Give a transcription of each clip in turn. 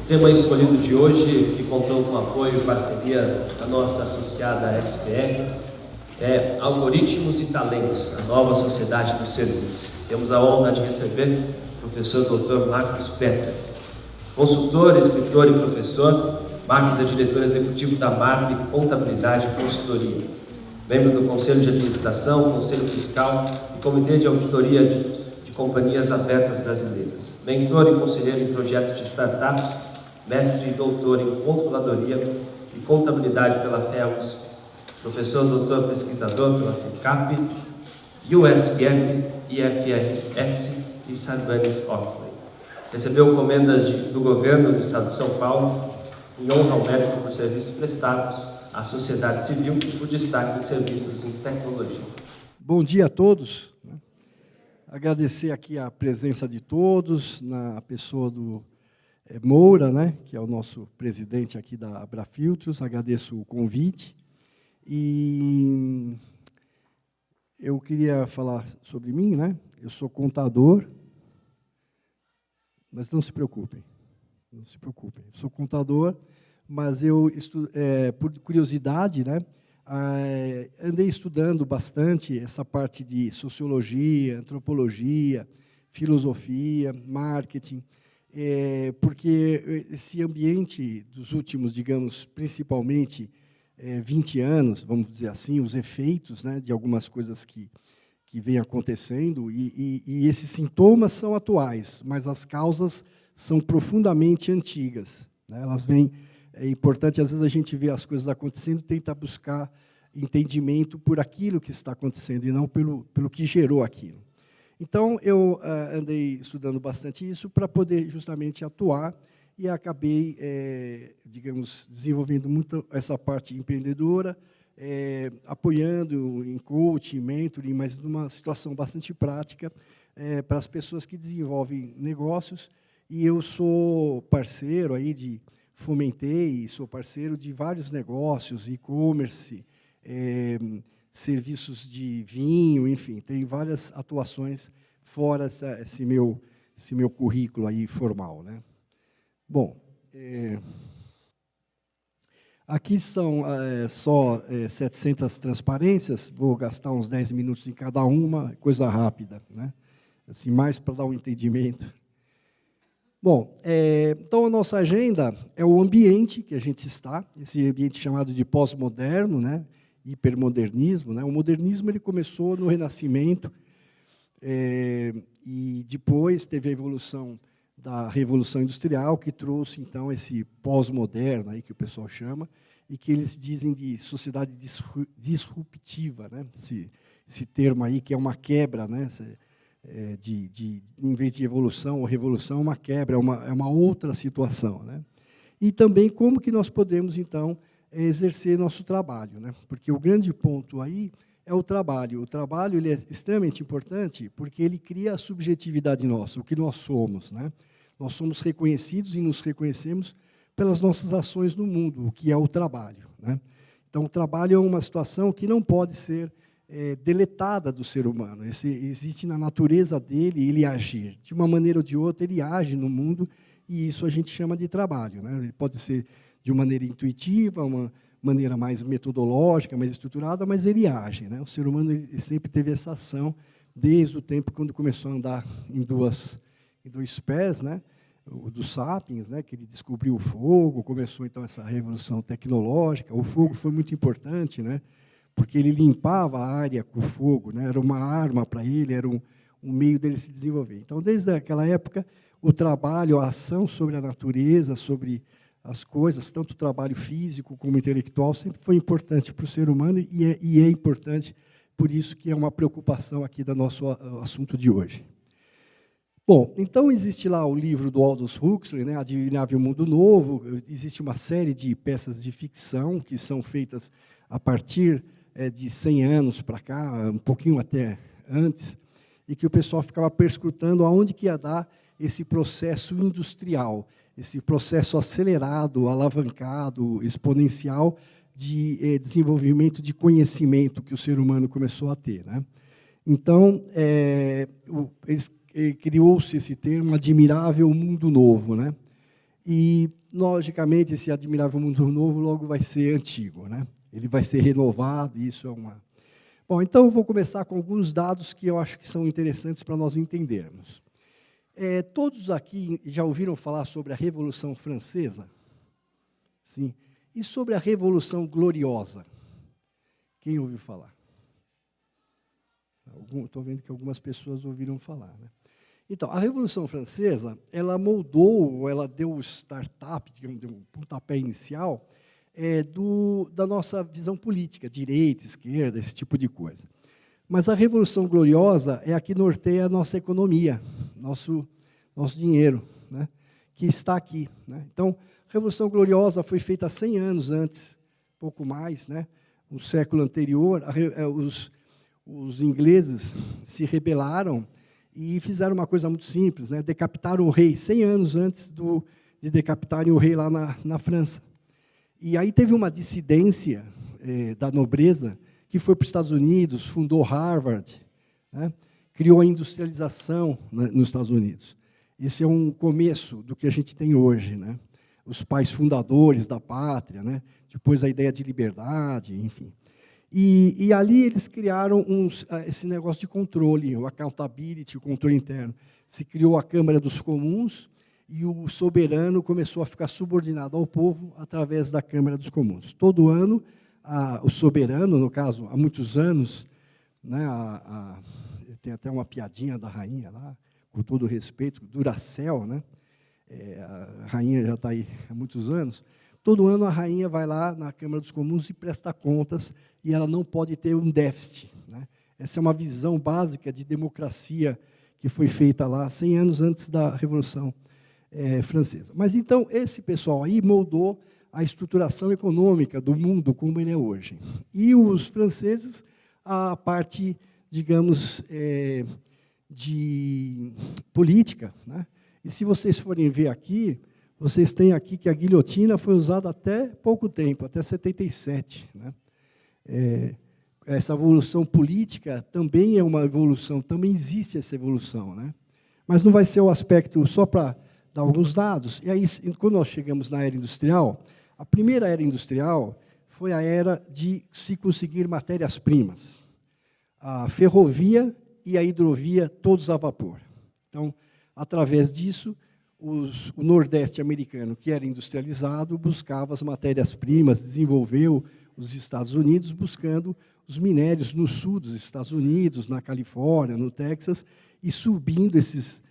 tema escolhido de hoje, que contou com apoio e parceria da nossa associada XPR, é Algoritmos e Talentos, a nova sociedade do serviço. Temos a honra de receber o professor Dr. Marcos Peters. Consultor, escritor e professor, Marcos é diretor executivo da MARP Contabilidade e Consultoria, membro do Conselho de Administração, Conselho Fiscal e Comitê de Auditoria de Companhias Abertas Brasileiras, mentor e conselheiro em projetos de startups, mestre e doutor em controladoria e contabilidade pela FEA-USP, professor doutor pesquisador pela FECAP, USPM, IFRS e Sarbanes-Oxley. Recebeu comendas do governo do Estado de São Paulo em honra ao mérito por serviços prestados à sociedade civil e por destaque em serviços em tecnologia. Bom dia a todos. Agradecer aqui a presença de todos, na pessoa do Moura, que é o nosso presidente aqui da Abrafiltros. Agradeço o convite. E eu queria falar sobre mim, Eu sou contador, mas não se preocupem, não se preocupem. Eu sou contador, mas eu por curiosidade, andei estudando bastante essa parte de sociologia, antropologia, filosofia, marketing, porque esse ambiente dos últimos, digamos, principalmente 20 anos, vamos dizer assim, os efeitos de algumas coisas que vêm acontecendo, e esses sintomas são atuais, mas as causas são profundamente antigas. Elas vêm. É importante, às vezes, a gente vê as coisas acontecendo e tentar buscar entendimento por aquilo que está acontecendo e não pelo que gerou aquilo. Então, eu andei estudando bastante isso para poder justamente atuar e acabei, digamos, desenvolvendo muito essa parte empreendedora, apoiando em coaching, mentoring, mas numa situação bastante prática para as pessoas que desenvolvem negócios. E eu sou parceiro aí fomentei e sou parceiro de vários negócios, e-commerce, serviços de vinho, enfim, tem várias atuações fora esse meu currículo aí formal, Bom, aqui são só 700 transparências, vou gastar uns 10 minutos em cada uma, coisa rápida, Assim, mais para dar um entendimento. Bom, então a nossa agenda é o ambiente que a gente está, esse ambiente chamado de pós-moderno, hipermodernismo. O modernismo ele começou no Renascimento e depois teve a evolução da Revolução Industrial, que trouxe, então, esse pós-moderno, aí que o pessoal chama, e que eles dizem de sociedade disruptiva, esse termo aí, que é uma quebra, em vez de evolução ou revolução, uma quebra, é uma outra situação. E também como que nós podemos, então, exercer nosso trabalho. Porque o grande ponto aí é o trabalho. O trabalho ele é extremamente importante porque ele cria a subjetividade nossa, o que nós somos. Nós somos reconhecidos e nos reconhecemos pelas nossas ações no mundo, o que é o trabalho. Então, o trabalho é uma situação que não pode ser deletada do ser humano. Existe na natureza dele ele agir. De uma maneira ou de outra, ele age no mundo, e isso a gente chama de trabalho. Ele pode ser de uma maneira intuitiva, uma maneira mais metodológica, mais estruturada, mas ele age. O ser humano ele sempre teve essa ação, desde o tempo quando começou a andar em dois pés, dos sapiens, que ele descobriu o fogo, começou, então, essa revolução tecnológica. O fogo foi muito importante, porque ele limpava a área com o fogo, era uma arma para ele, era um meio dele se desenvolver. Então, desde aquela época, o trabalho, a ação sobre a natureza, sobre as coisas, tanto o trabalho físico como intelectual, sempre foi importante para o ser humano e é importante, por isso que é uma preocupação aqui do nosso assunto de hoje. Bom, então existe lá o livro do Aldous Huxley, Admirável Mundo Novo, existe uma série de peças de ficção que são feitas a partir de 100 anos para cá, um pouquinho até antes, e que o pessoal ficava perscrutando aonde que ia dar esse processo industrial, esse processo acelerado, alavancado, exponencial de desenvolvimento de conhecimento que o ser humano começou a ter. Então, criou-se esse termo, Admirável Mundo Novo. E, logicamente, esse Admirável Mundo Novo logo vai ser antigo, né? Ele vai ser renovado, e isso é uma... Bom, então eu vou começar com alguns dados que eu acho que são interessantes para nós entendermos. Todos aqui já ouviram falar sobre a Revolução Francesa? Sim. E sobre a Revolução Gloriosa? Quem ouviu falar? Estou vendo que algumas pessoas ouviram falar, né? Então, a Revolução Francesa, ela moldou, ela deu o startup, digamos, deu um pontapé inicial, da nossa visão política, direita, esquerda, esse tipo de coisa. Mas a Revolução Gloriosa é a que norteia a nossa economia, nosso dinheiro, né, que está aqui, né? Então, a Revolução Gloriosa foi feita 100 anos antes, pouco mais, né, no século anterior. Os ingleses se rebelaram e fizeram uma coisa muito simples, né, decapitaram o rei 100 anos antes de decapitarem o rei lá na França. E aí teve uma dissidência da nobreza que foi para os Estados Unidos, fundou Harvard, né, criou a industrialização, né, nos Estados Unidos. Esse é um começo do que a gente tem hoje, né? Os pais fundadores da pátria, né? Depois a ideia de liberdade, enfim. E ali eles criaram esse negócio de controle, o accountability, o controle interno. Se criou a Câmara dos Comuns, e o soberano começou a ficar subordinado ao povo através da Câmara dos Comuns. Todo ano, o soberano, no caso, há muitos anos, né, tem até uma piadinha da rainha lá, com todo o respeito, Duracell, né? A rainha já está aí há muitos anos. Todo ano a rainha vai lá na Câmara dos Comuns e presta contas, e ela não pode ter um déficit, né? Essa é uma visão básica de democracia que foi feita lá 100 anos antes da Revolução Francesa. Mas, então, esse pessoal aí moldou a estruturação econômica do mundo como ele é hoje. E os franceses, a parte, digamos, de política, né? E se vocês forem ver aqui, vocês têm aqui que a guilhotina foi usada até pouco tempo, até 77, né? Essa evolução política também é uma evolução, também existe essa evolução, né? Mas não vai ser o aspecto, só para dar alguns dados. E aí, quando nós chegamos na era industrial, a primeira era industrial foi a era de se conseguir matérias-primas. A ferrovia e a hidrovia, todos a vapor. Então, através disso, o Nordeste americano, que era industrializado, buscava as matérias-primas, desenvolveu os Estados Unidos buscando os minérios no sul dos Estados Unidos, na Califórnia, no Texas, e subindo esses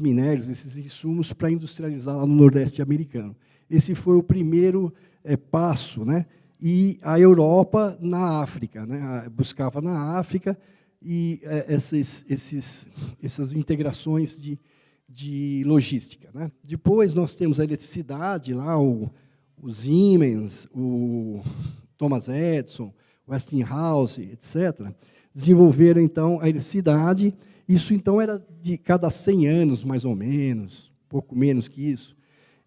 minérios, esses insumos, para industrializar lá no Nordeste americano. Esse foi o primeiro passo, né? E a Europa na África, né? Buscava na África, e essas integrações de logística, né? Depois nós temos a eletricidade, lá o Siemens, o Thomas Edison, Westinghouse, etc., desenvolveram, então, a eletricidade. Isso, então, era de cada 100 anos, mais ou menos, pouco menos que isso.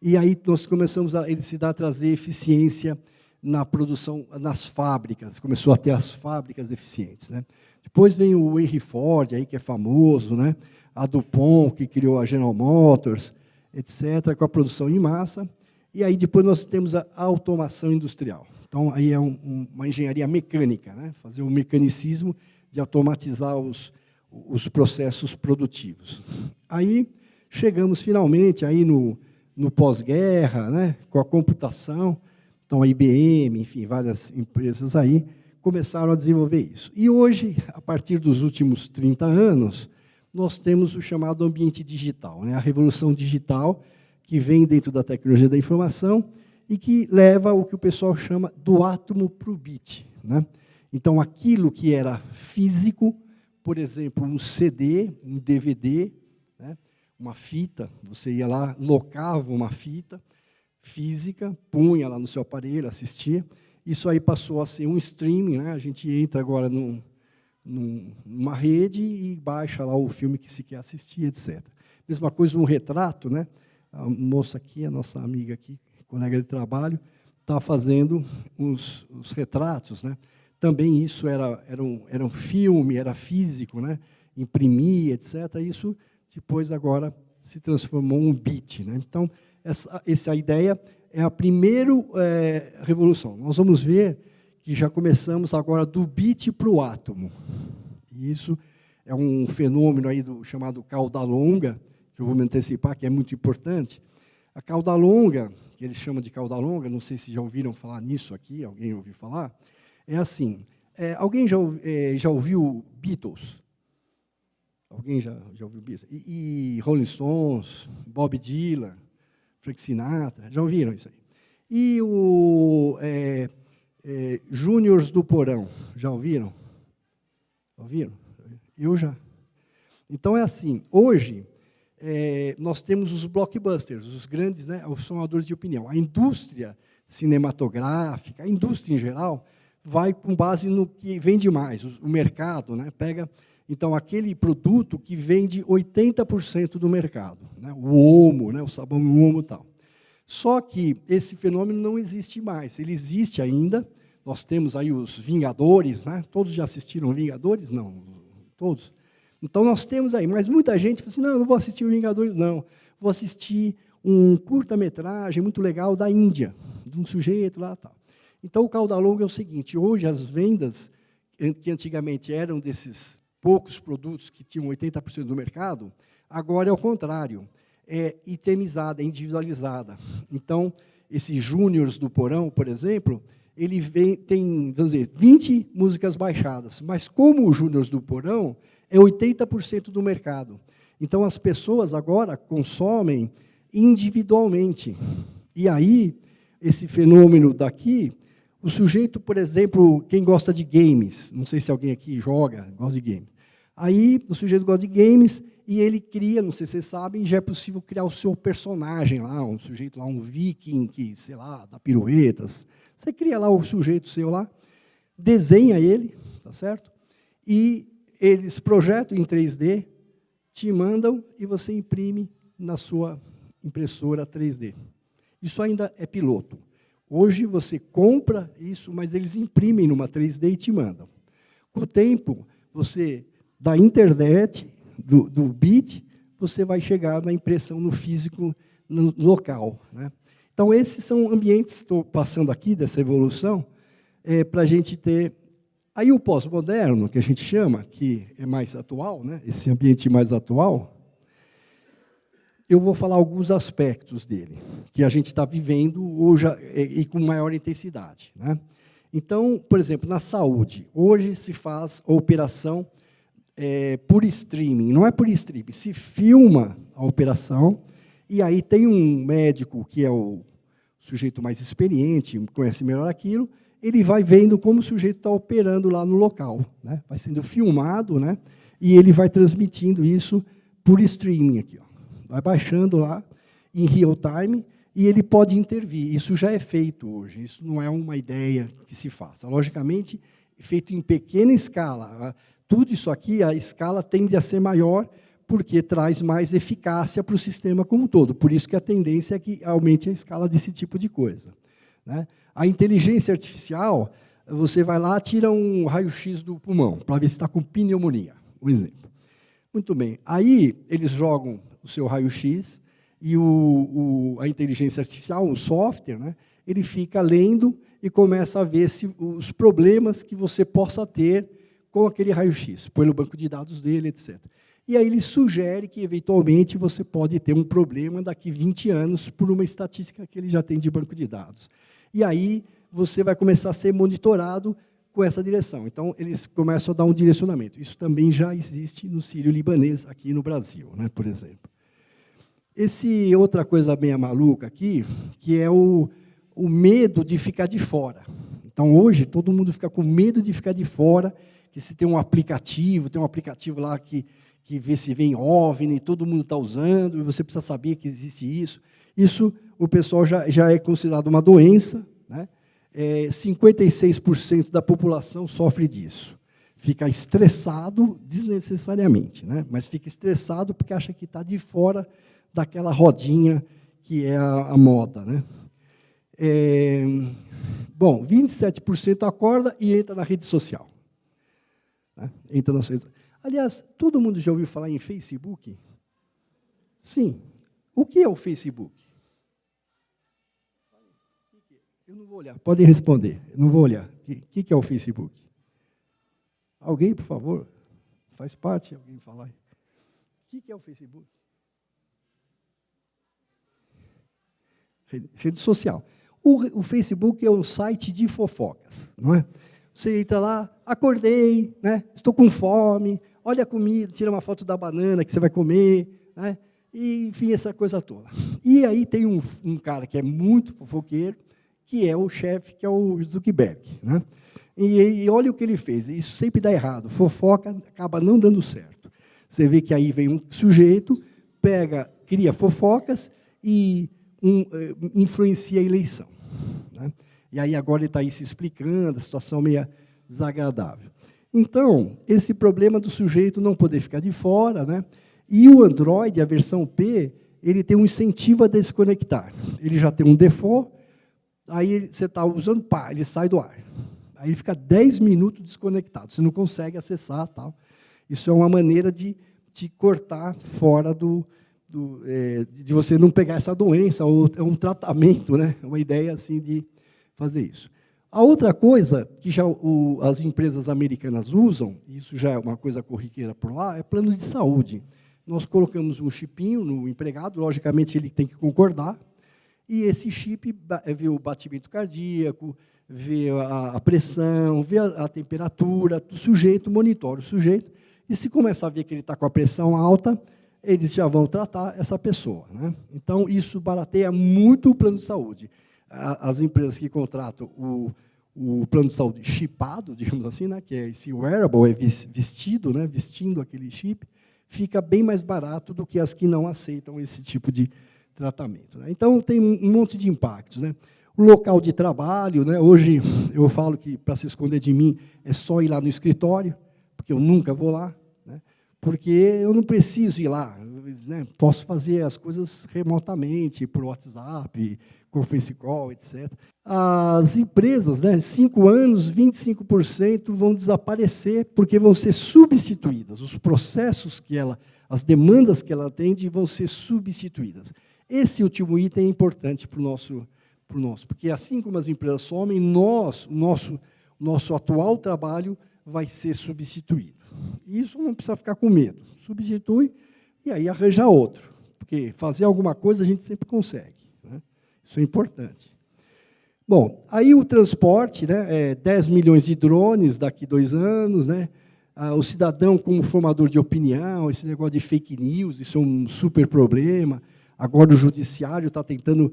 E aí nós começamos a eletricidade a trazer eficiência na produção, nas fábricas, começou a ter as fábricas eficientes, né? Depois vem o Henry Ford, aí, que é famoso, né? A DuPont, que criou a General Motors, etc., com a produção em massa. E aí depois nós temos a automação industrial. Então, aí é uma engenharia mecânica, né? Fazer o mecanicismo de automatizar os processos produtivos. Aí chegamos finalmente aí no pós-guerra, né? Com a computação. Então, a IBM, enfim, várias empresas aí começaram a desenvolver isso. E hoje, a partir dos últimos 30 anos, nós temos o chamado ambiente digital, né? A revolução digital, que vem dentro da tecnologia da informação e que leva ao que o pessoal chama do átomo para o bit, né? Então, aquilo que era físico, por exemplo, um CD, um DVD, né? Uma fita, você ia lá, locava uma fita física, punha lá no seu aparelho, assistia. Isso aí passou a ser um streaming, né? A gente entra agora numa rede e baixa lá o filme que se quer assistir, etc. Mesma coisa um retrato, né? A moça aqui, a nossa amiga aqui, colega de trabalho, está fazendo os retratos, né? Também isso era um filme, era físico, né? Imprimia, etc. Isso depois agora se transformou em um bit, né? Então, essa ideia é a primeira revolução. Nós vamos ver que já começamos agora do bit para o átomo. E isso é um fenômeno aí chamado cauda longa, que eu vou me antecipar, que é muito importante. A cauda longa, que eles chamam de cauda longa, não sei se já ouviram falar nisso aqui, alguém ouviu falar, é assim, alguém já ouviu Beatles? Alguém já ouviu Beatles? E Rolling Stones, Bob Dylan, Frank Sinatra, já ouviram isso aí? E o Júniors do Porão, já ouviram? Ouviram? Eu já. Então, é assim, hoje, nós temos os blockbusters, os grandes, né, os formadores de opinião. A indústria cinematográfica, a indústria em geral, vai com base no que vende mais, o mercado, né, pega, então, aquele produto que vende 80% do mercado, né, o Omo, né, o sabão Omo e tal. Só que esse fenômeno não existe mais, ele existe ainda, nós temos aí os Vingadores, né, todos já assistiram Vingadores? Não, todos. Então, nós temos aí, mas muita gente fala assim, não, eu não vou assistir os Vingadores, não. Vou assistir um curta-metragem muito legal da Índia, de um sujeito lá e tal. Então, o cauda longa é o seguinte, hoje as vendas, que antigamente eram desses poucos produtos que tinham 80% do mercado, agora é o contrário, é itemizada, é individualizada. Então, esses Júniors do Porão, por exemplo, ele tem, vamos dizer, 20 músicas baixadas, mas como o Júniors do Porão é 80% do mercado. Então, as pessoas agora consomem individualmente. E aí, esse fenômeno daqui, o sujeito, por exemplo, quem gosta de games, não sei se alguém aqui joga, gosta de games. Aí, o sujeito gosta de games e ele cria, não sei se vocês sabem, já é possível criar o seu personagem lá, um sujeito lá, um viking que, sei lá, dá piruetas. Você cria lá o sujeito seu lá, desenha ele, tá certo? E eles projetam em 3D, te mandam e você imprime na sua impressora 3D. Isso ainda é piloto. Hoje você compra isso, mas eles imprimem numa 3D e te mandam. Com o tempo, você, da internet, do bit, você vai chegar na impressão no físico, no local, né? Então, esses são ambientes, estou passando aqui dessa evolução, para a gente ter. Aí o pós-moderno, que a gente chama, que é mais atual, né, esse ambiente mais atual, eu vou falar alguns aspectos dele, que a gente está vivendo hoje e com maior intensidade, né? Então, por exemplo, na saúde, hoje se faz a operação por streaming, não é por streaming, se filma a operação, e aí tem um médico que é o sujeito mais experiente, conhece melhor aquilo, ele vai vendo como o sujeito está operando lá no local, né? Vai sendo filmado, né? E ele vai transmitindo isso por streaming aqui, ó. Vai baixando lá em real time e ele pode intervir. Isso já é feito hoje, isso não é uma ideia que se faça. Logicamente, feito em pequena escala. Tudo isso aqui, a escala tende a ser maior porque traz mais eficácia para o sistema como um todo. Por isso que a tendência é que aumente a escala desse tipo de coisa, né? A inteligência artificial, você vai lá, tira um raio-x do pulmão, para ver se está com pneumonia, um exemplo. Muito bem. Aí, eles jogam o seu raio-x e a inteligência artificial, um software, né, ele fica lendo e começa a ver os problemas que você possa ter com aquele raio-x, pelo banco de dados dele, etc. E aí ele sugere que, eventualmente, você pode ter um problema daqui 20 anos por uma estatística que ele já tem de banco de dados. E aí você vai começar a ser monitorado com essa direção. Então, eles começam a dar um direcionamento. Isso também já existe no sírio-libanês, aqui no Brasil, né, por exemplo. Outra coisa meio maluca aqui, que é o medo de ficar de fora. Então, hoje, todo mundo fica com medo de ficar de fora, que se tem um aplicativo lá que vê se vem OVNI, todo mundo está usando, e você precisa saber que existe isso. Isso, o pessoal já é considerado uma doença, né? 56% da população sofre disso. Fica estressado desnecessariamente, né? Mas fica estressado porque acha que está de fora daquela rodinha que é a moda, né? Bom, 27% acorda e entra na rede social. Né? Entra nas redes. Aliás, todo mundo já ouviu falar em Facebook? Sim. O que é o Facebook? Eu não vou olhar. Podem responder. Eu não vou olhar. O que é o Facebook? Alguém, por favor? Faz parte? Alguém falar. O que é o Facebook? Rede social. O Facebook é um site de fofocas, não é? Você entra lá, acordei, né? Estou com fome, olha a comida, tira uma foto da banana que você vai comer, né? E, enfim, essa coisa toda. E aí tem um cara que é muito fofoqueiro, que é o chefe, que é o Zuckerberg, né? E olha o que ele fez, isso sempre dá errado, fofoca acaba não dando certo. Você vê que aí vem um sujeito, cria fofocas e influencia a eleição, né? E aí agora ele está aí se explicando, a situação meio desagradável. Então, esse problema do sujeito não poder ficar de fora, né? E o Android, a versão P, ele tem um incentivo a desconectar. Ele já tem um default, aí você está usando, pá, ele sai do ar. Aí ele fica 10 minutos desconectado, você não consegue acessar, tal. Isso é uma maneira de te cortar fora de você não pegar essa doença, ou é um tratamento, né? Uma ideia assim de fazer isso. A outra coisa que já as empresas americanas usam, isso já é uma coisa corriqueira por lá, é plano de saúde. Nós colocamos um chipinho no empregado, logicamente ele tem que concordar, e esse chip vê o batimento cardíaco, vê a pressão, vê a temperatura do sujeito, monitora o sujeito, e se começar a ver que ele está com a pressão alta, eles já vão tratar essa pessoa, né? Então, isso barateia muito o plano de saúde. As empresas que contratam o plano de saúde chipado, digamos assim, né, que é esse wearable, é vestido, né, vestindo aquele chip, fica bem mais barato do que as que não aceitam esse tipo de tratamento, né? Então, tem um monte de impactos, né? O local de trabalho, né, hoje eu falo que, para se esconder de mim, é só ir lá no escritório, porque eu nunca vou lá, né, porque eu não preciso ir lá, né, posso fazer as coisas remotamente, por WhatsApp, conference call, etc. As empresas, né, 5 anos, 25% vão desaparecer, porque vão ser substituídas. Os processos as demandas que ela atende vão ser substituídas. Esse último item é importante para o nosso, porque assim como as empresas somem, nosso atual trabalho vai ser substituído. Isso não precisa ficar com medo. Substitui e aí arranja outro, porque fazer alguma coisa a gente sempre consegue, né? Isso é importante. Bom, aí o transporte, né, 10 milhões de drones daqui a 2 anos, né? O cidadão como formador de opinião, esse negócio de fake news, isso é um super problema. Agora o judiciário está tentando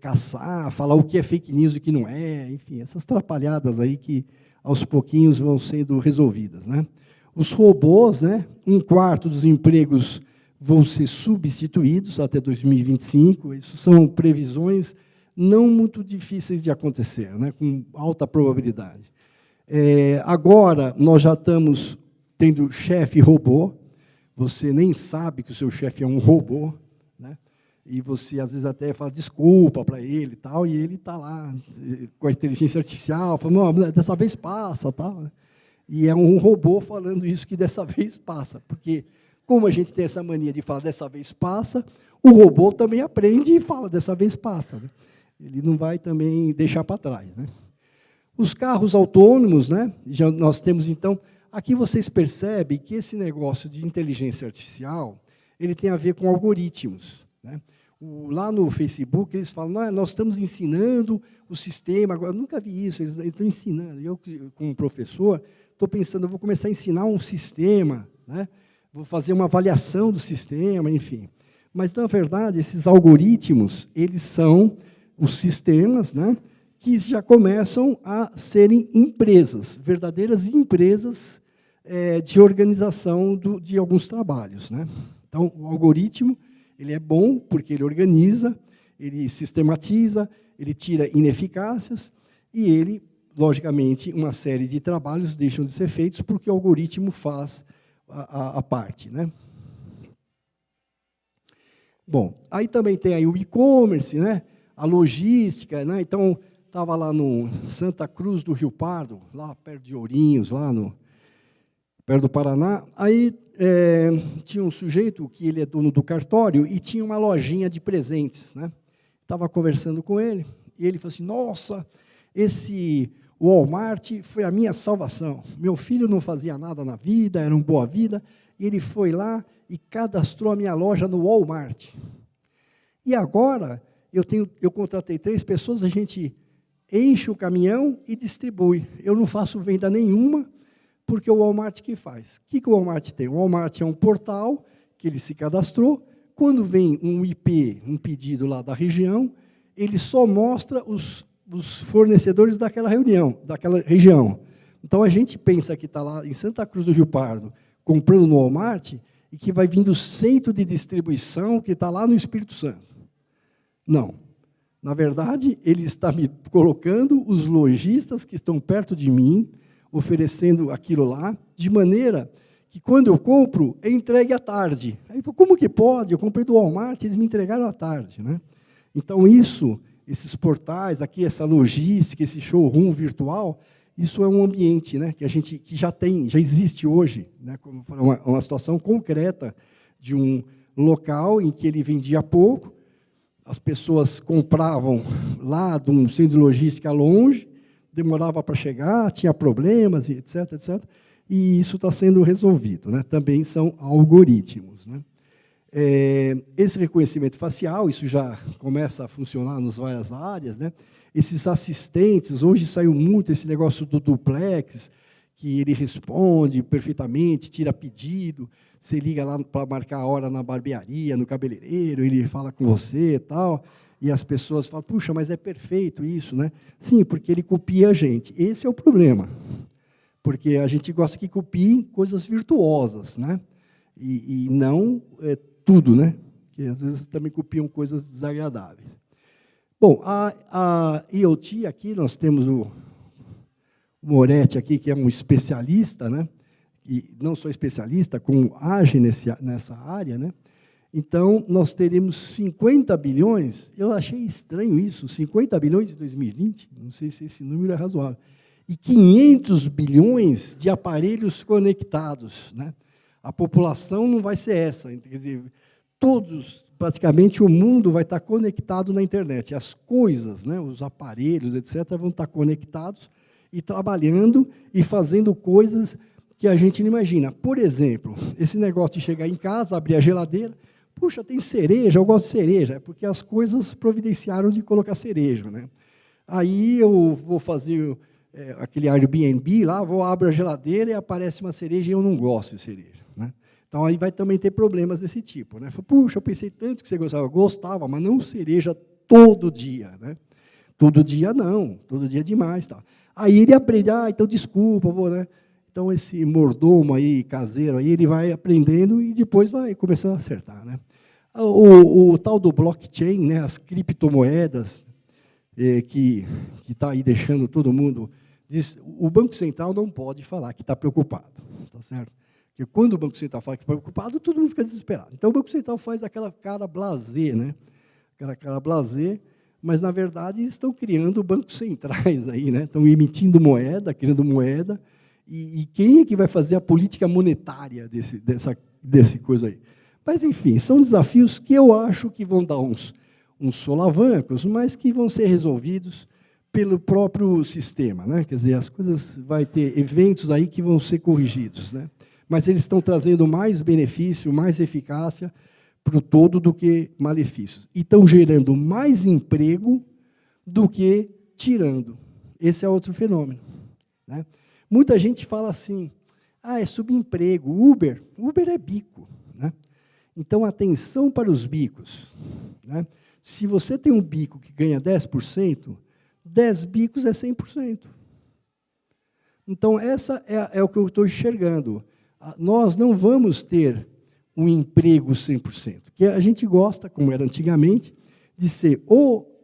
caçar, falar o que é fake news e o que não é, enfim, essas atrapalhadas aí que aos pouquinhos vão sendo resolvidas, né? Os robôs, né, 1/4 dos empregos vão ser substituídos até 2025, isso são previsões não muito difíceis de acontecer, né, com alta probabilidade. Agora, nós já estamos tendo chefe robô, você nem sabe que o seu chefe é um robô, né? E você, às vezes, até fala desculpa para ele, tal, e ele está lá com a inteligência artificial, falando, não, dessa vez passa, tal, né? E é um robô falando isso que dessa vez passa, porque, como a gente tem essa mania de falar dessa vez passa, o robô também aprende e fala dessa vez passa, né? Ele não vai também deixar para trás, né? Os carros autônomos, né? Já nós temos, então, aqui vocês percebem que esse negócio de inteligência artificial, ele tem a ver com algoritmos, né? Lá no Facebook, eles falam, nós estamos ensinando o sistema, agora, eu nunca vi isso, eles estão ensinando. Eu, como professor, estou pensando, eu vou começar a ensinar um sistema, né? Vou fazer uma avaliação do sistema, enfim. Mas, na verdade, esses algoritmos, eles são os sistemas, né, que já começam a serem empresas, verdadeiras empresas de organização de alguns trabalhos, né? Então, o algoritmo, ele é bom porque ele organiza, ele sistematiza, ele tira ineficácias e ele, logicamente, uma série de trabalhos deixam de ser feitos porque o algoritmo faz a parte, né? Bom, aí também tem aí o e-commerce, né? A logística, né? Então, estava lá no Santa Cruz do Rio Pardo, lá perto de Ourinhos, perto do Paraná, aí tinha um sujeito que ele é dono do cartório e tinha uma lojinha de presentes, né? Estava conversando com ele, e ele falou assim, nossa, esse Walmart foi a minha salvação. Meu filho não fazia nada na vida, era um boa vida, e ele foi lá e cadastrou a minha loja no Walmart. E agora, eu contratei 3 pessoas, a gente enche o caminhão e distribui. Eu não faço venda nenhuma, porque o Walmart que faz. O que o Walmart tem? O Walmart é um portal que ele se cadastrou. Quando vem um IP, um pedido lá da região, ele só mostra os fornecedores daquela região. Então, a gente pensa que está lá em Santa Cruz do Rio Pardo, comprando no Walmart, e que vai vir do centro de distribuição que está lá no Espírito Santo. Não. Na verdade, ele está me colocando os lojistas que estão perto de mim, oferecendo aquilo lá, de maneira que, quando eu compro, é entregue à tarde. Aí, como que pode? Eu comprei do Walmart, eles me entregaram à tarde, né? Então, esses portais, aqui, essa logística, esse showroom virtual, isso é um ambiente, né, que já existe hoje, né, como uma situação concreta de um local em que ele vendia pouco, as pessoas compravam lá de um centro de logística longe, demorava para chegar, tinha problemas, etc., etc., e isso está sendo resolvido, né? Também são algoritmos, né? Esse reconhecimento facial, isso já começa a funcionar nas várias áreas, né? Esses assistentes, hoje saiu muito esse negócio do duplex, que ele responde perfeitamente, tira pedido, você liga lá para marcar a hora na barbearia, no cabeleireiro, ele fala com você e tal, e as pessoas falam, puxa, mas é perfeito isso, né? Sim, porque ele copia a gente. Esse é o problema, porque a gente gosta que copiem coisas virtuosas, né? E não tudo, né? Que às vezes também copiam coisas desagradáveis. Bom, a IoT aqui, nós temos o Moretti aqui, que é um especialista, né? E não só especialista, como age nessa área, né? Então, nós teremos 50 bilhões, eu achei estranho isso, 50 bilhões em 2020, não sei se esse número é razoável, e 500 bilhões de aparelhos conectados, né? A população não vai ser essa, quer dizer, praticamente o mundo vai estar conectado na internet, as coisas, né, os aparelhos, etc., vão estar conectados e trabalhando e fazendo coisas que a gente não imagina. Por exemplo, esse negócio de chegar em casa, abrir a geladeira, puxa, tem cereja, eu gosto de cereja, é porque as coisas providenciaram de colocar cereja, né? Aí eu vou fazer aquele Airbnb lá, abro a geladeira e aparece uma cereja e eu não gosto de cereja, né? Então, aí vai também ter problemas desse tipo, né? Puxa, eu pensei tanto que você gostava, mas não cereja todo dia, né? Todo dia não, todo dia é demais. Tá? Aí ele aprende, então desculpa, né? Então, esse mordomo aí, caseiro, aí, ele vai aprendendo e depois vai começando a acertar, né? O tal do blockchain, né, as criptomoedas, que está aí deixando todo mundo... o Banco Central não pode falar que está preocupado, tá certo? Porque quando o Banco Central fala que está preocupado, todo mundo fica desesperado. Então, o Banco Central faz aquela cara blasé, né? Aquela cara blasé, mas, na verdade, eles estão criando bancos centrais aí, né? Estão emitindo moeda, criando moeda, e quem é que vai fazer a política monetária desse coisa aí? Mas, enfim, são desafios que eu acho que vão dar uns solavancos, mas que vão ser resolvidos pelo próprio sistema, né? Quer dizer, as coisas, vai ter eventos aí que vão ser corrigidos, né? Mas eles estão trazendo mais benefício, mais eficácia para o todo do que malefícios. E estão gerando mais emprego do que tirando. Esse é outro fenômeno, né? Muita gente fala assim, é subemprego, Uber é bico, né? Então, atenção para os bicos, né? Se você tem um bico que ganha 10%, 10 bicos é 100%. Então, essa é o que eu estou enxergando. Nós não vamos ter um emprego 100%, que a gente gosta, como era antigamente, de ser ou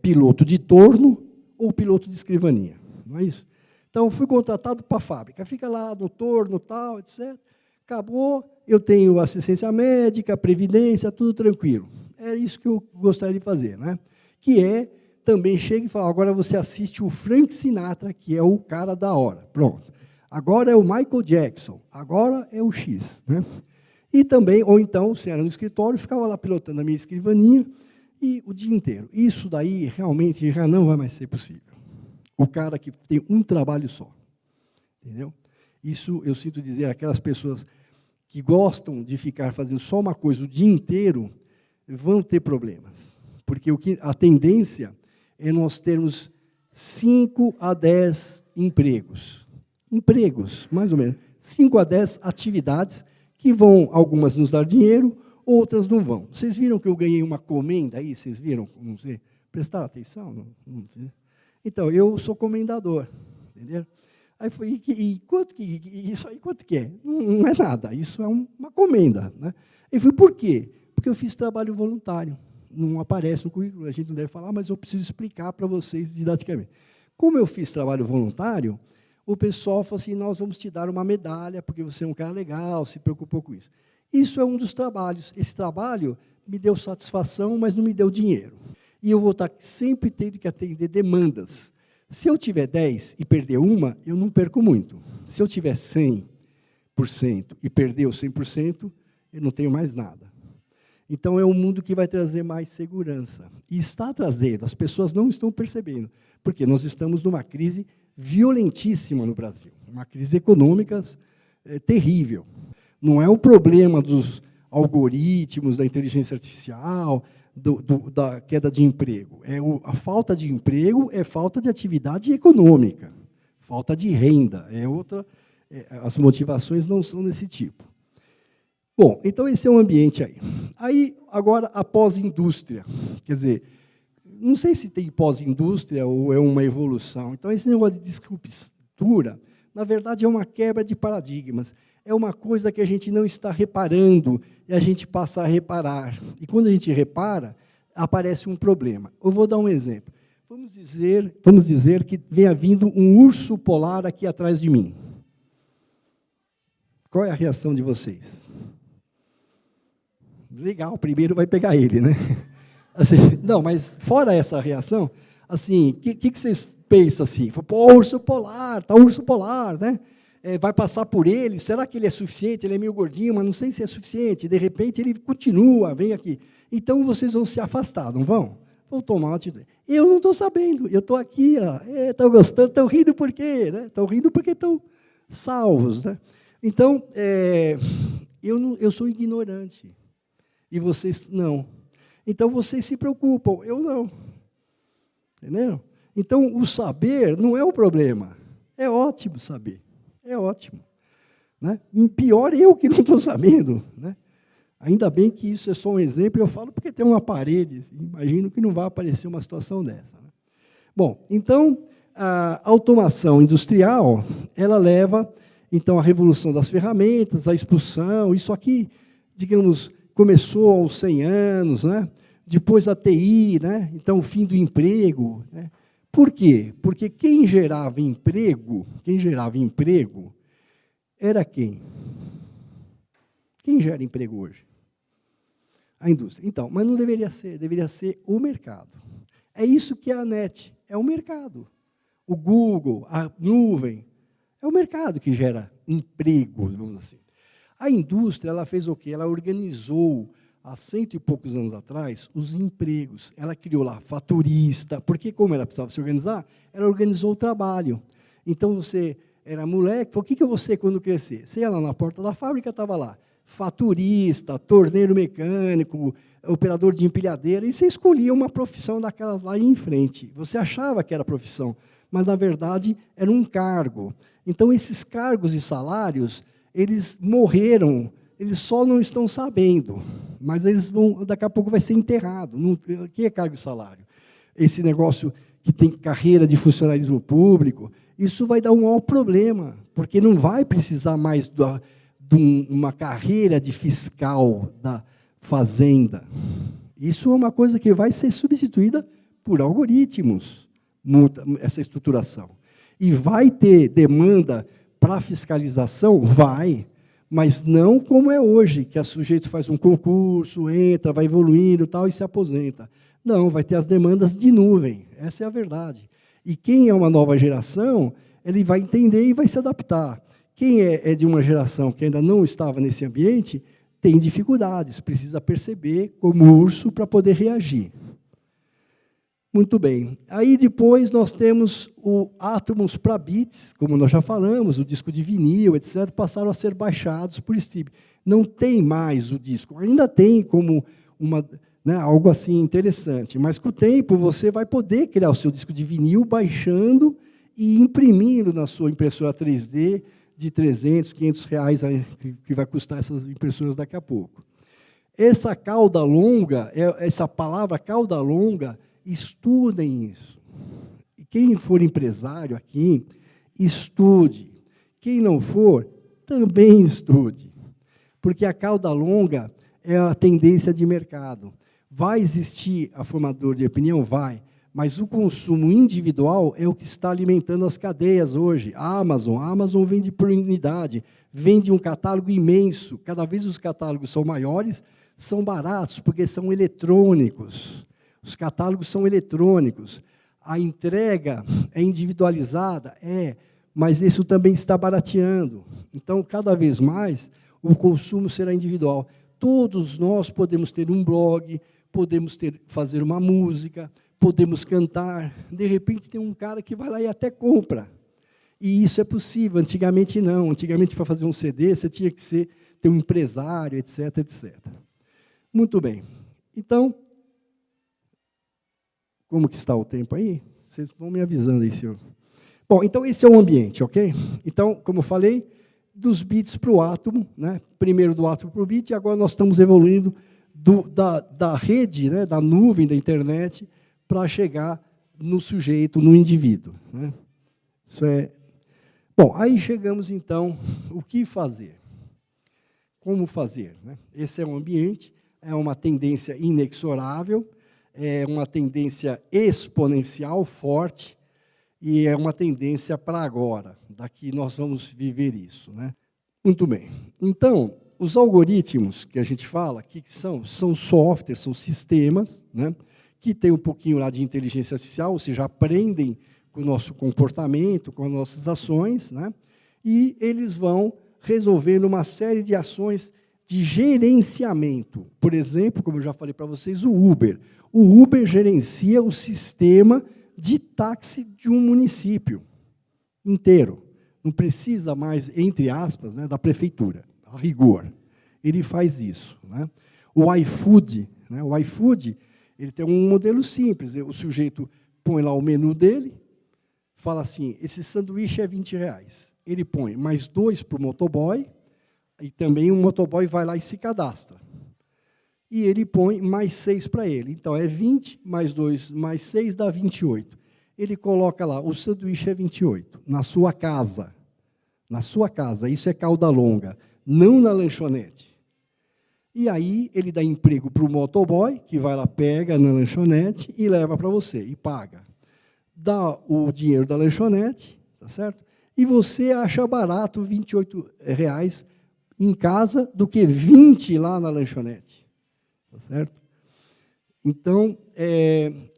piloto de torno ou piloto de escrivaninha, não é isso? Então, fui contratado para a fábrica, fica lá no torno, tal, etc. Acabou, eu tenho assistência médica, previdência, tudo tranquilo. É isso que eu gostaria de fazer, né? Que também chega e fala, agora você assiste o Frank Sinatra, que é o cara da hora. Pronto. agora é o Michael Jackson, agora é o X. Né? E também, ou então, se era no escritório, ficava lá pilotando a minha escrivaninha e o dia inteiro. Isso daí, realmente, já não vai mais ser possível. O cara que tem um trabalho só. Entendeu? Isso, eu sinto dizer, aquelas pessoas que gostam de ficar fazendo só uma coisa o dia inteiro, vão ter problemas. Porque a tendência é nós termos 5 a 10 empregos. Empregos, mais ou menos. 5 a 10 atividades que vão, algumas nos dar dinheiro, outras não vão. Vocês viram que eu ganhei uma comenda aí? Vocês viram? Não sei. Prestaram atenção? Não. Então, eu sou comendador. Entendeu? Aí foi, isso aí quanto que é? Não é nada, isso é uma comenda. Né? E foi por quê? Porque eu fiz trabalho voluntário. Não aparece no currículo, a gente não deve falar, mas eu preciso explicar para vocês didaticamente. Como eu fiz trabalho voluntário, o pessoal falou assim, nós vamos te dar uma medalha, porque você é um cara legal, se preocupou com isso. Isso é um dos trabalhos. Esse trabalho me deu satisfação, mas não me deu dinheiro. E eu vou estar sempre tendo que atender demandas. Se eu tiver 10 e perder uma, eu não perco muito. Se eu tiver 100% e perder o 100%, eu não tenho mais nada. Então, é um mundo que vai trazer mais segurança. E está trazendo, as pessoas não estão percebendo, porque nós estamos numa crise violentíssima no Brasil, uma crise econômica terrível. Não é o problema dos algoritmos, da inteligência artificial, da queda de emprego. A falta de emprego é falta de atividade econômica, falta de renda, as motivações não são desse tipo. Bom, então esse é o ambiente aí. Aí, agora, a pós-indústria. Quer dizer, não sei se tem pós-indústria ou é uma evolução. Então, esse negócio de disruptura, na verdade, é uma quebra de paradigmas. É uma coisa que a gente não está reparando e a gente passa a reparar. E quando a gente repara, aparece um problema. Eu vou dar um exemplo. Vamos dizer que venha vindo um urso polar aqui atrás de mim. Qual é a reação de vocês? Legal, primeiro vai pegar ele, né? Assim, não, mas fora essa reação, assim, o que vocês pensam assim? Pô, urso polar, tá urso polar, né? Vai passar por ele, será que ele é suficiente? Ele é meio gordinho, mas não sei se é suficiente. De repente, ele continua, vem aqui. Então, vocês vão se afastar, não vão? Vão tomar uma atitude. Eu não estou sabendo, eu estou aqui, estão gostando, estão rindo por quê? Estão rindo porque estão salvos. Né? Então, eu sou ignorante, e vocês não. Então, vocês se preocupam, eu não. Entendeu? Então, o saber não é o problema. É ótimo saber. É ótimo. Né? Pior eu que não estou sabendo. Né? Ainda bem que isso é só um exemplo, eu falo porque tem uma parede, imagino que não vai aparecer uma situação dessa. Né? Bom, então, a automação industrial, ela leva, então, à revolução das ferramentas, à expulsão, isso aqui, digamos, começou aos 100 anos, né? Depois a TI, né? Então, o fim do emprego, né? Por quê? Porque quem gerava emprego era quem? Quem gera emprego hoje? A indústria. Então, mas não deveria ser o mercado. É isso que é a NET, é o mercado. O Google, a nuvem, é o mercado que gera emprego, vamos assim. A indústria, ela fez o quê? Ela organizou, há 100 e poucos anos atrás, os empregos. Ela criou lá faturista, porque como ela precisava se organizar, ela organizou o trabalho. Então, você era moleque, falou, o que eu vou ser quando crescer? Você ia lá na porta da fábrica, estava lá, faturista, torneiro mecânico, operador de empilhadeira, e você escolhia uma profissão daquelas lá e ia em frente. Você achava que era profissão, mas, na verdade, era um cargo. Então, esses cargos e salários, eles morreram, eles só não estão sabendo, mas eles vão, daqui a pouco vai ser enterrado. O que é cargo e salário? Esse negócio que tem carreira de funcionalismo público, isso vai dar um maior problema, porque não vai precisar mais de uma carreira de fiscal da fazenda. Isso é uma coisa que vai ser substituída por algoritmos, essa estruturação. E vai ter demanda para fiscalização? Vai. Mas não como é hoje, que o sujeito faz um concurso, entra, vai evoluindo tal, e se aposenta. Não, vai ter as demandas de nuvem, essa é a verdade. E quem é uma nova geração ele vai entender e vai se adaptar. Quem é de uma geração que ainda não estava nesse ambiente, tem dificuldades, precisa perceber como urso para poder reagir. Muito bem. Aí depois nós temos o Atomos para bits, como nós já falamos, o disco de vinil, etc., passaram a ser baixados por stream. Não tem mais o disco, ainda tem como algo assim interessante, mas com o tempo você vai poder criar o seu disco de vinil baixando e imprimindo na sua impressora 3D de 300, 500 reais, que vai custar essas impressoras daqui a pouco. Essa cauda longa, essa palavra cauda longa, estudem isso. E quem for empresário aqui, estude. Quem não for, também estude. Porque a cauda longa é a tendência de mercado. Vai existir a formador de opinião? Vai. Mas o consumo individual é o que está alimentando as cadeias hoje. A Amazon vende por unidade, vende um catálogo imenso. Cada vez os catálogos são maiores, são baratos, porque são eletrônicos. Os catálogos são eletrônicos. A entrega é individualizada? Mas isso também está barateando. Então, cada vez mais, o consumo será individual. Todos nós podemos ter um blog, podemos fazer uma música, podemos cantar. De repente, tem um cara que vai lá e até compra. E isso é possível. Antigamente, não. Antigamente, para fazer um CD, você tinha que ter um empresário, etc., etc. Muito bem. Então, como que está o tempo aí? Vocês vão me avisando aí, senhor. Bom, então esse é o ambiente, ok? Então, como eu falei, dos bits para o átomo, né? Primeiro do átomo para o bit, e agora nós estamos evoluindo da rede, né? Da nuvem da internet, para chegar no sujeito, no indivíduo, né? Isso é... Bom, aí chegamos, então, o que fazer? Como fazer, né? Esse é um ambiente, é uma tendência inexorável, é uma tendência exponencial forte e é uma tendência para agora. Daqui nós vamos viver isso, né? Muito bem. Então, os algoritmos que a gente fala, que são softwares, são sistemas, né, que têm um pouquinho lá de inteligência artificial, ou seja, aprendem com o nosso comportamento, com as nossas ações, né, e eles vão resolvendo uma série de ações de gerenciamento. Por exemplo, como eu já falei para vocês, o Uber. O Uber gerencia o sistema de táxi de um município inteiro. Não precisa mais, entre aspas, né, da prefeitura, a rigor. Ele faz isso, né? O iFood, né, ele tem um modelo simples. O sujeito põe lá o menu dele, fala assim, esse sanduíche é 20 reais. Ele põe mais 2 para o motoboy, e também o motoboy vai lá e se cadastra. E ele põe mais 6 para ele. Então, é 20, mais 2, mais 6, dá 28. Ele coloca lá, o sanduíche é 28, na sua casa. Na sua casa, isso é cauda longa, não na lanchonete. E aí, ele dá emprego para o motoboy, que vai lá, pega na lanchonete e leva para você, e paga. Dá o dinheiro da lanchonete, tá certo? E você acha barato 28 reais em casa do que 20 lá na lanchonete. Tá certo? Então,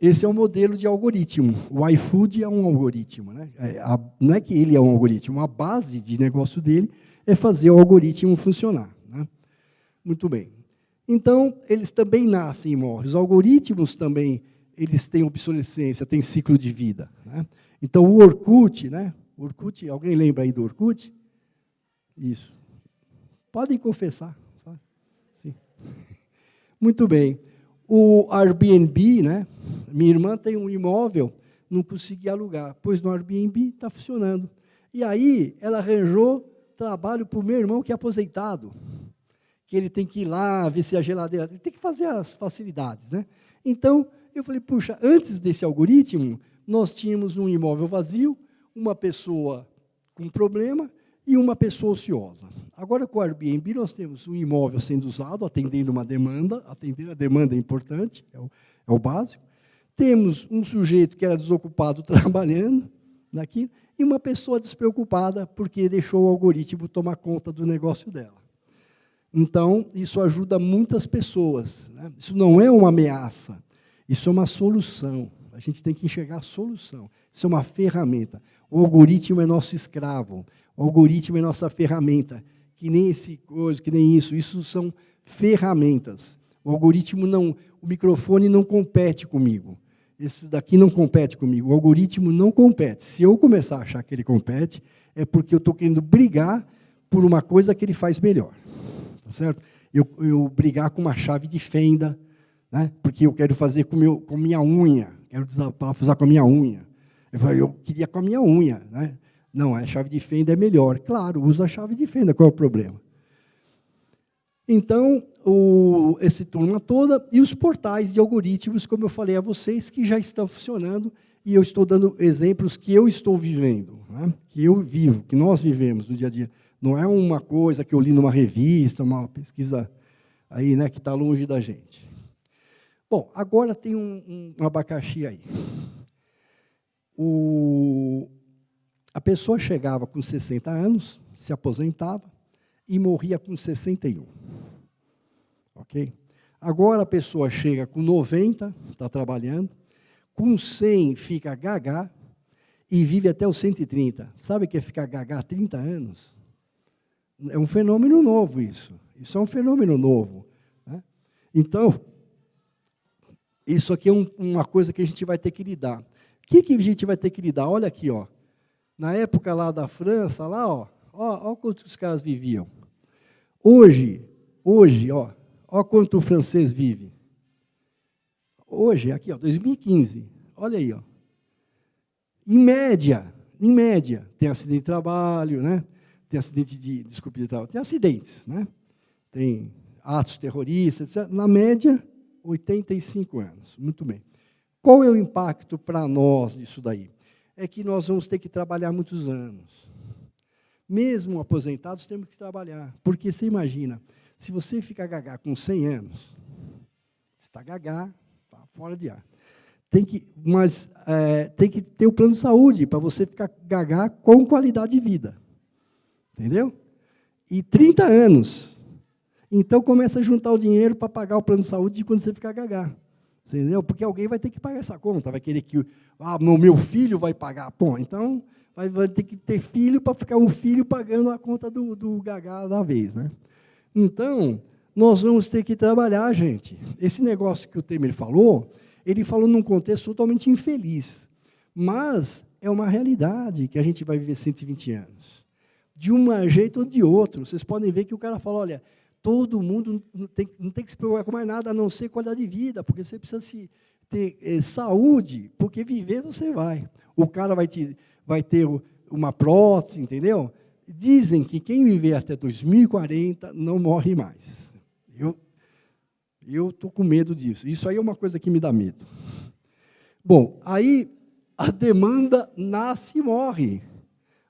esse é o modelo de algoritmo. O iFood é um algoritmo, né? Não é que ele é um algoritmo, a base de negócio dele é fazer o algoritmo funcionar, né? Muito bem. Então, eles também nascem e morrem. Os algoritmos também, eles têm obsolescência, têm ciclo de vida, né? Então, o Orkut, né? Orkut, alguém lembra aí do Orkut? Isso. Podem confessar. Sim. Muito bem. O Airbnb, né? Minha irmã tem um imóvel, não conseguia alugar, pois no Airbnb está funcionando. E aí, ela arranjou trabalho para o meu irmão, que é aposentado, que ele tem que ir lá, ver se a geladeira... Ele tem que fazer as facilidades, né? Então, eu falei, puxa, antes desse algoritmo, nós tínhamos um imóvel vazio, uma pessoa com problema e uma pessoa ociosa. Agora, com o Airbnb, nós temos um imóvel sendo usado, atendendo uma demanda, atender a demanda é importante, é o básico. Temos um sujeito que era desocupado trabalhando naquilo, e uma pessoa despreocupada porque deixou o algoritmo tomar conta do negócio dela. Então, isso ajuda muitas pessoas, né? Isso não é uma ameaça, isso é uma solução. A gente tem que enxergar a solução. Isso é uma ferramenta. O algoritmo é nosso escravo. O algoritmo é nossa ferramenta. Que nem esse coisa, que nem isso. Isso são ferramentas. O algoritmo não, o microfone não compete comigo. Esse daqui não compete comigo. O algoritmo não compete. Se eu começar a achar que ele compete, é porque eu estou querendo brigar por uma coisa que ele faz melhor. Tá certo? Eu brigar com uma chave de fenda, né? Porque eu quero fazer com minha unha. Quero parafusar com a minha unha. Eu queria com a minha unha, né? Não, a chave de fenda é melhor. Claro, usa a chave de fenda, qual é o problema? Então, essa turma toda, e os portais de algoritmos, como eu falei a vocês, que já estão funcionando, e eu estou dando exemplos que eu estou vivendo, né? Que eu vivo, que nós vivemos no dia a dia. Não é uma coisa que eu li numa revista, uma pesquisa aí, né, que está longe da gente. Bom, agora tem um abacaxi aí. A pessoa chegava com 60 anos, se aposentava e morria com 61. Ok? Agora a pessoa chega com 90, está trabalhando, com 100 fica gagá e vive até os 130. Sabe o que é ficar gagá 30 anos? É um fenômeno novo isso. Isso é um fenômeno novo, né? Então, isso aqui é uma coisa que a gente vai ter que lidar. O que a gente vai ter que lidar? Olha aqui, ó. Na época lá da França, lá, ó quanto os caras viviam. Hoje, ó quanto o francês vive. Hoje, aqui, ó, 2015, olha aí, ó. Em média, tem acidente de trabalho, né? Tem acidente de trabalho, tem acidentes, né? Tem atos terroristas, etc. Na média, 85 anos. Muito bem. Qual é o impacto para nós disso daí? É que nós vamos ter que trabalhar muitos anos. Mesmo aposentados, temos que trabalhar. Porque você imagina, se você ficar gagá com 100 anos, você está gagá, está fora de ar. Tem que ter o plano de saúde para você ficar gagá com qualidade de vida. Entendeu? E 30 anos. Então, começa a juntar o dinheiro para pagar o plano de saúde de quando você ficar gagá. Entendeu? Porque alguém vai ter que pagar essa conta, vai querer que meu filho vai pagar. Bom, então, vai ter que ter filho para ficar um filho pagando a conta do gagá da vez, né? Então, nós vamos ter que trabalhar, gente. Esse negócio que o Temer falou, ele falou num contexto totalmente infeliz. Mas é uma realidade que a gente vai viver 120 anos. De um jeito ou de outro. Vocês podem ver que o cara fala, olha, todo mundo não tem que se preocupar com mais nada, a não ser qualidade de vida, porque você precisa ter saúde, porque viver você vai. O cara vai ter uma prótese, entendeu? Dizem que quem viver até 2040 não morre mais. Eu estou com medo disso. Isso aí é uma coisa que me dá medo. Bom, aí a demanda nasce e morre.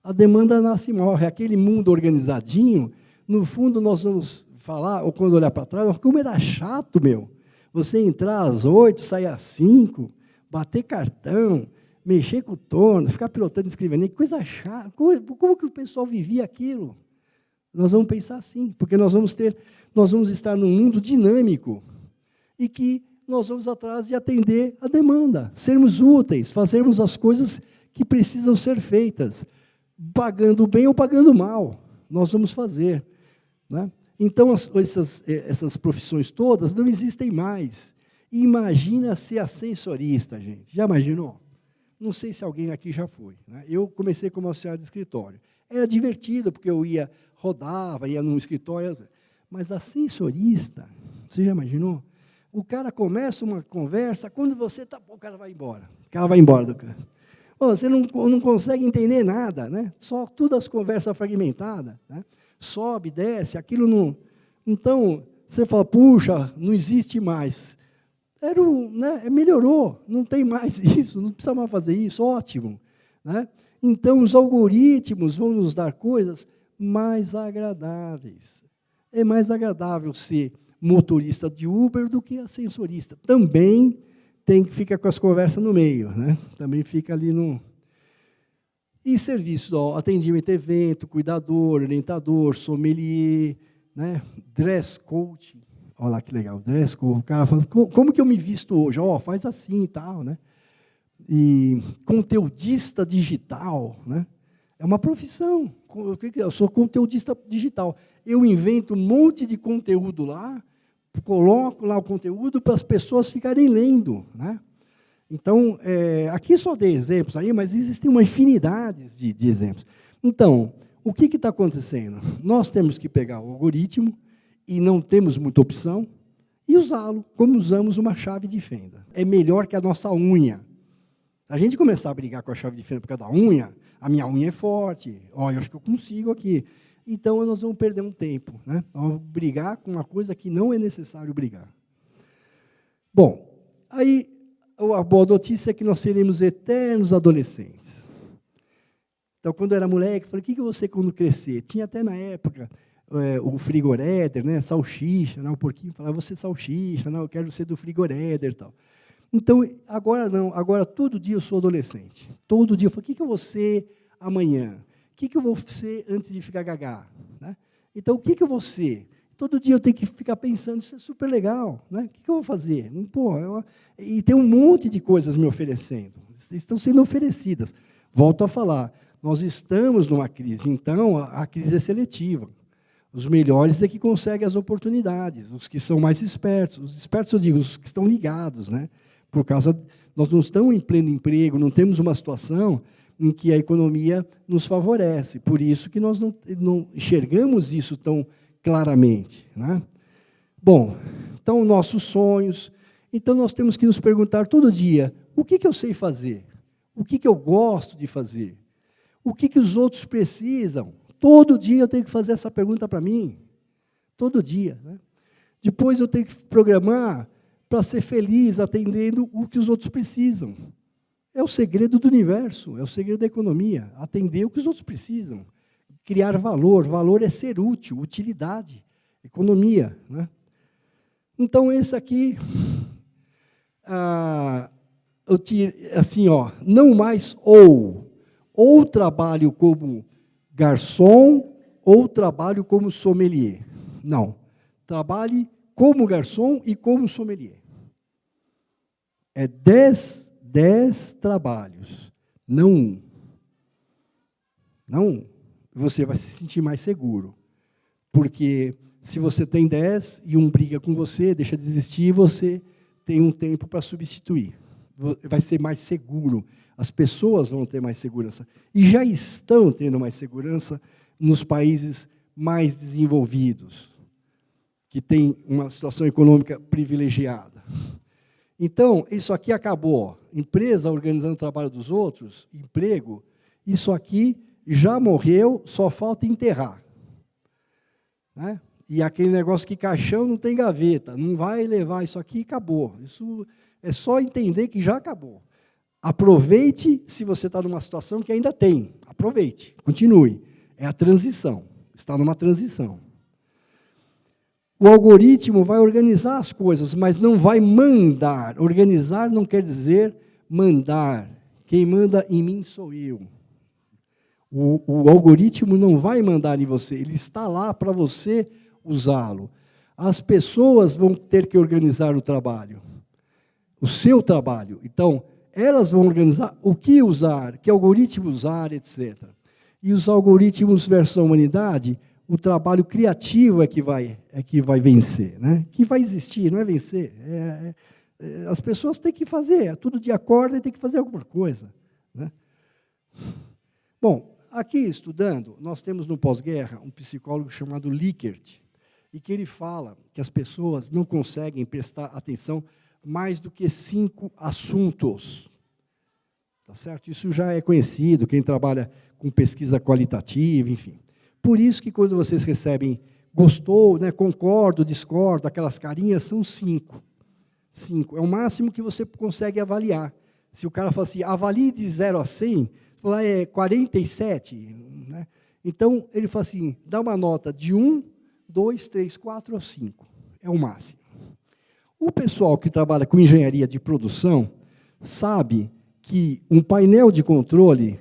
A demanda nasce e morre. Aquele mundo organizadinho, no fundo, nós vamos falar, ou quando olhar para trás, como era chato, meu. Você entrar às 8, sair às 5, bater cartão, mexer com o torno, ficar pilotando escrivaninha, que coisa chata. Como que o pessoal vivia aquilo? Nós vamos pensar assim, porque nós vamos estar num mundo dinâmico e que nós vamos atrás de atender a demanda, sermos úteis, fazermos as coisas que precisam ser feitas, pagando bem ou pagando mal, nós vamos fazer, né? Então, essas profissões todas não existem mais. Imagina ser ascensorista, gente. Já imaginou? Não sei se alguém aqui já foi, né? Eu comecei como auxiliar de escritório. Era divertido, porque eu rodava, ia num escritório, mas ascensorista, você já imaginou? O cara começa uma conversa, quando você está, o cara vai embora. O cara vai embora do cara. Você não consegue entender nada, né? Só todas as conversas fragmentadas, né? Sobe, desce, aquilo não... Então, você fala, puxa, não existe mais. Né, melhorou, não tem mais isso, não precisa mais fazer isso, ótimo, né? Então, os algoritmos vão nos dar coisas mais agradáveis. É mais agradável ser motorista de Uber do que ascensorista. Também fica com as conversas no meio, né? Também fica ali no... E serviços, ó, atendimento, evento, cuidador, orientador, sommelier, né? Dress coach. Olha lá que legal, dress code. O cara fala, como que eu me visto hoje? Ó, faz assim e tal, né? e conteudista digital, né? É uma profissão. Eu sou conteudista digital. Eu invento um monte de conteúdo lá, coloco lá o conteúdo para as pessoas ficarem lendo, né? Então, aqui só dei exemplos aí, mas existem uma infinidade de exemplos. Então, o que está acontecendo? Nós temos que pegar o algoritmo, e não temos muita opção, e usá-lo como usamos uma chave de fenda. É melhor que a nossa unha. Se a gente começar a brigar com a chave de fenda por causa da unha, a minha unha é forte, eu acho que eu consigo aqui. Então, nós vamos perder um tempo, né? Vamos brigar com uma coisa que não é necessário brigar. Bom, aí a boa notícia é que nós seremos eternos adolescentes. Então, quando eu era moleque, eu falei, o que você quando crescer? Tinha até na época o frigoréder, né, salsicha, né, o porquinho falava, você salsicha, não, eu quero ser do frigoréder e tal. Então, agora não, agora todo dia eu sou adolescente. Todo dia eu falo, o que eu vou ser amanhã? O que eu vou ser antes de ficar gagá? Né? Então, o que eu vou ser? Todo dia eu tenho que ficar pensando, isso é super legal, né? O que eu vou fazer? E tem um monte de coisas me oferecendo, estão sendo oferecidas. Volto a falar, nós estamos numa crise, então a crise é seletiva. Os melhores é que conseguem as oportunidades, os que são mais espertos. Os espertos, eu digo, os que estão ligados, né? Por causa, nós não estamos em pleno emprego, não temos uma situação em que a economia nos favorece. Por isso que nós não enxergamos isso tão claramente, né? Bom, então, nossos sonhos. Então, nós temos que nos perguntar todo dia, o que eu sei fazer? O que eu gosto de fazer? O que os outros precisam? Todo dia eu tenho que fazer essa pergunta para mim. Todo dia, né? Depois eu tenho que programar para ser feliz, atendendo o que os outros precisam. É o segredo do universo, é o segredo da economia, atender o que os outros precisam. Criar valor, valor é ser útil, utilidade, economia, né? Então, esse aqui, assim, não mais ou trabalho como garçom ou trabalho como sommelier. Não, trabalhe como garçom e como sommelier. É 10 trabalhos, não um. Não um. Você vai se sentir mais seguro. Porque se você tem 10 e um briga com você, deixa de existir, você tem um tempo para substituir. Vai ser mais seguro. As pessoas vão ter mais segurança. E já estão tendo mais segurança nos países mais desenvolvidos, que têm uma situação econômica privilegiada. Então, isso aqui acabou. Empresa organizando o trabalho dos outros, emprego, isso aqui já morreu, só falta enterrar. Né? E aquele negócio que caixão não tem gaveta, não vai levar isso aqui, acabou. Isso é só entender que já acabou. Aproveite se você está numa situação que ainda tem. Aproveite, continue. É a transição, está numa transição. O algoritmo vai organizar as coisas, mas não vai mandar. Organizar não quer dizer mandar. Quem manda em mim sou eu. O algoritmo não vai mandar em você, ele está lá para você usá-lo. As pessoas vão ter que organizar o trabalho, o seu trabalho. Então, elas vão organizar o que usar, que algoritmo usar, etc. E os algoritmos versão humanidade, o trabalho criativo é que vai vencer, né? Que vai existir, não é vencer. As pessoas têm que fazer, todo dia acorda e tem que fazer alguma coisa, né? Bom, aqui, estudando, nós temos no pós-guerra um psicólogo chamado Likert, e que ele fala que as pessoas não conseguem prestar atenção mais do que 5 assuntos. Tá certo? Isso já é conhecido, quem trabalha com pesquisa qualitativa, enfim. Por isso que quando vocês recebem gostou, né, concordo, discordo, aquelas carinhas, são 5. 5. É o máximo que você consegue avaliar. Se o cara fala assim, avalie de 0 a 100, lá é 47, né? Então, ele fala assim, dá uma nota de 1, 2, 3, 4 ou 5. É o máximo. O pessoal que trabalha com engenharia de produção sabe que um painel de controle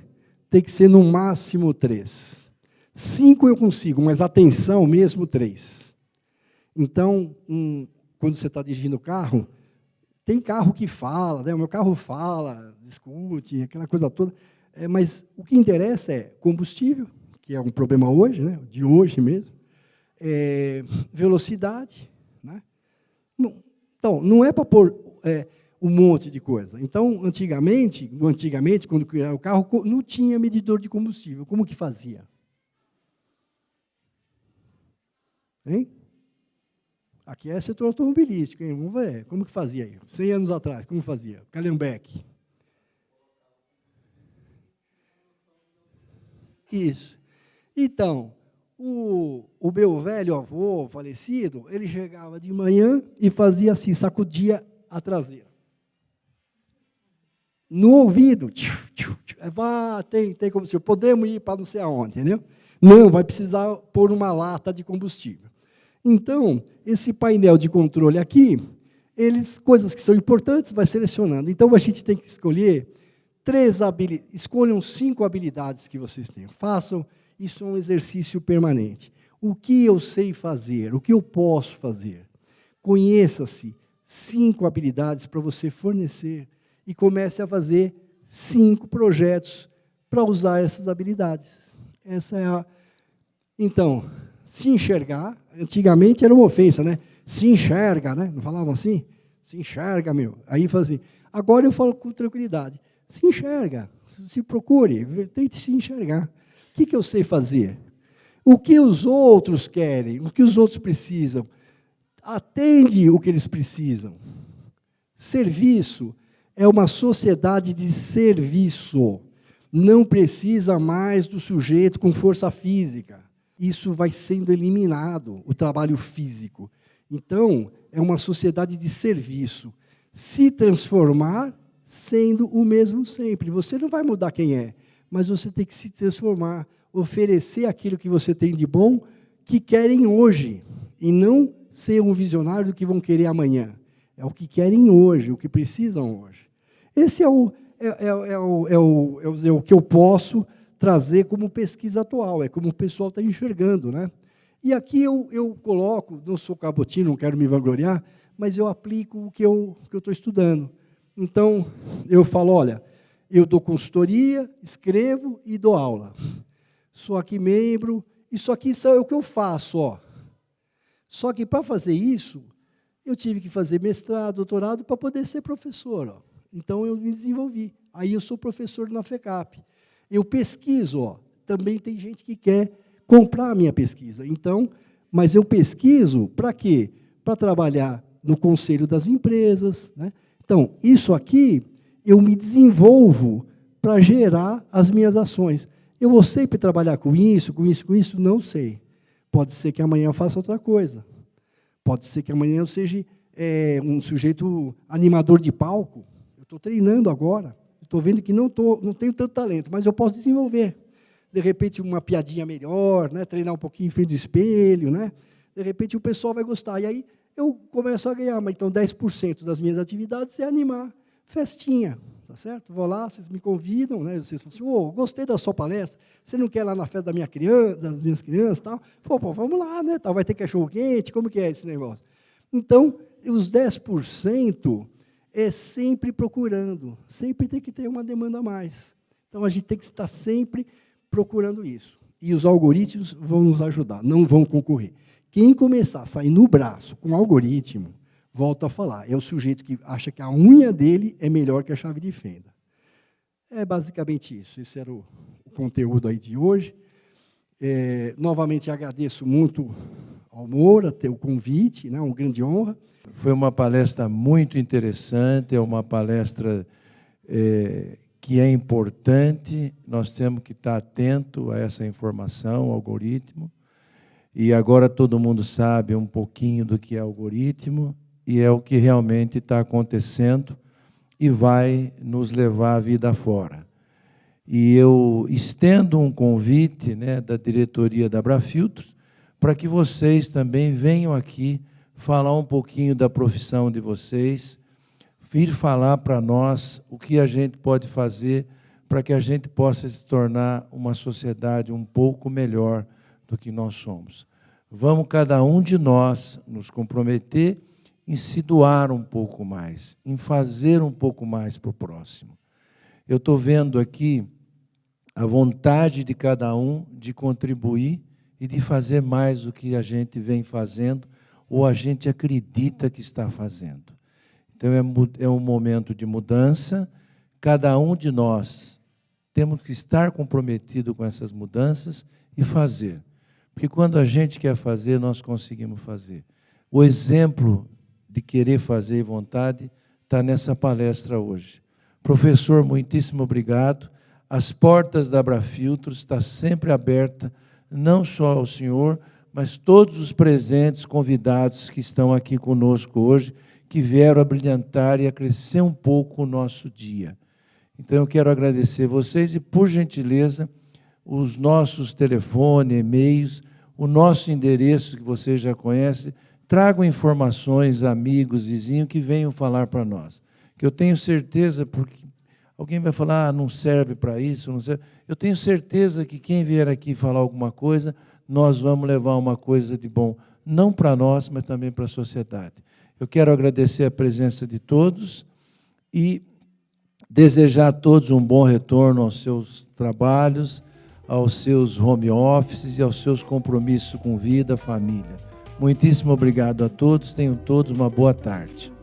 tem que ser no máximo 3. 5 eu consigo, mas atenção mesmo 3. Então, quando você está dirigindo o carro, Tem carro que fala, né? O meu carro fala, discute, aquela coisa toda, mas o que interessa é combustível, que é um problema hoje, né? De hoje mesmo, velocidade, né? Então, não é para pôr um monte de coisa. Então, antigamente, quando criaram o carro, não tinha medidor de combustível. Como que fazia? Hein? Aqui é setor automobilístico, hein? Vamos ver, como que fazia aí? 100 anos atrás, como fazia? Calhambeck. Isso. Então, o meu velho avô falecido, ele chegava de manhã e fazia assim, sacudia a traseira. No ouvido, tem combustível, podemos ir para não sei aonde, entendeu? Não, vai precisar pôr uma lata de combustível. Então, esse painel de controle aqui, coisas que são importantes, vai selecionando. Então, a gente tem que escolher 3 habilidades, escolham 5 habilidades que vocês têm. Façam, isso é um exercício permanente. O que eu sei fazer? O que eu posso fazer? Conheça-se 5 habilidades para você fornecer e comece a fazer 5 projetos para usar essas habilidades. Essa é Então, se enxergar, antigamente era uma ofensa, né? Se enxerga, né? Não falavam assim? Se enxerga, meu. Aí fazia assim. Agora eu falo com tranquilidade. Se enxerga, se procure, tente se enxergar. O que eu sei fazer? O que os outros querem? O que os outros precisam? Atende o que eles precisam. Serviço é uma sociedade de serviço. Não precisa mais do sujeito com força física. Isso vai sendo eliminado, o trabalho físico. Então, é uma sociedade de serviço. Se transformar sendo o mesmo sempre. Você não vai mudar quem é, mas você tem que se transformar, oferecer aquilo que você tem de bom, que querem hoje, e não ser um visionário do que vão querer amanhã. É o que querem hoje, o que precisam hoje. Esse é o que eu posso trazer como pesquisa atual, é como o pessoal está enxergando, né? E aqui eu coloco, não sou cabotino, não quero me vangloriar, mas eu aplico o que eu estou estudando. Então, eu falo, olha, eu dou consultoria, escrevo e dou aula. Sou aqui membro, isso aqui é o que eu faço, ó. Só que, para fazer isso, eu tive que fazer mestrado, doutorado, para poder ser professor, ó. Então, eu me desenvolvi. Aí, eu sou professor na FECAP. Eu pesquiso, ó. Também tem gente que quer comprar a minha pesquisa. Então, mas eu pesquiso para quê? Para trabalhar no conselho das empresas, né? Então, isso aqui, eu me desenvolvo para gerar as minhas ações. Eu vou sempre trabalhar com isso? Não sei. Pode ser que amanhã eu faça outra coisa. Pode ser que amanhã eu seja um sujeito animador de palco. Eu estou treinando agora. Estou vendo que não tenho tanto talento, mas eu posso desenvolver. De repente, uma piadinha melhor, né? Treinar um pouquinho em frente do espelho, né? De repente, o pessoal vai gostar. E aí, eu começo a ganhar. Mas, então, 10% das minhas atividades é animar festinha. Tá certo? Vou lá, vocês me convidam, né? Vocês falam assim, oh, gostei da sua palestra, você não quer ir lá na festa das minhas crianças, tal? Pô, vamos lá, né? Tal, vai ter cachorro-quente, como que é esse negócio? Então, os 10% é sempre procurando, sempre tem que ter uma demanda a mais. Então, a gente tem que estar sempre procurando isso. E os algoritmos vão nos ajudar, não vão concorrer. Quem começar a sair no braço com algoritmo, volto a falar, é o sujeito que acha que a unha dele é melhor que a chave de fenda. É basicamente isso. Esse era o conteúdo aí de hoje. Novamente, agradeço muito ao Moura ter o convite, né, uma grande honra. Foi uma palestra muito interessante, é uma palestra que é importante, nós temos que estar atento a essa informação, algoritmo, e agora todo mundo sabe um pouquinho do que é algoritmo, e é o que realmente está acontecendo e vai nos levar a vida fora. E eu estendo um convite, né, da diretoria da Abrafiltros para que vocês também venham aqui falar um pouquinho da profissão de vocês, vir falar para nós o que a gente pode fazer para que a gente possa se tornar uma sociedade um pouco melhor do que nós somos. Vamos, cada um de nós, nos comprometer em se doar um pouco mais, em fazer um pouco mais para o próximo. Eu estou vendo aqui a vontade de cada um de contribuir e de fazer mais do que a gente vem fazendo ou a gente acredita que está fazendo. Então, é um momento de mudança. Cada um de nós temos que estar comprometido com essas mudanças e fazer. Porque quando a gente quer fazer, nós conseguimos fazer. O exemplo de querer fazer e vontade está nessa palestra hoje. Professor, muitíssimo obrigado. As portas da Abrafiltros estão sempre abertas, não só ao senhor, mas todos os presentes, convidados que estão aqui conosco hoje, que vieram a brilhantar e acrescer um pouco o nosso dia. Então, eu quero agradecer vocês e, por gentileza, os nossos telefones, e-mails, o nosso endereço, que vocês já conhecem, tragam informações, amigos, vizinhos, que venham falar para nós. Que eu tenho certeza, porque alguém vai falar, não serve para isso, não serve. Eu tenho certeza que quem vier aqui falar alguma coisa, nós vamos levar uma coisa de bom, não para nós, mas também para a sociedade. Eu quero agradecer a presença de todos e desejar a todos um bom retorno aos seus trabalhos, aos seus home offices e aos seus compromissos com vida, família. Muitíssimo obrigado a todos, tenham todos uma boa tarde.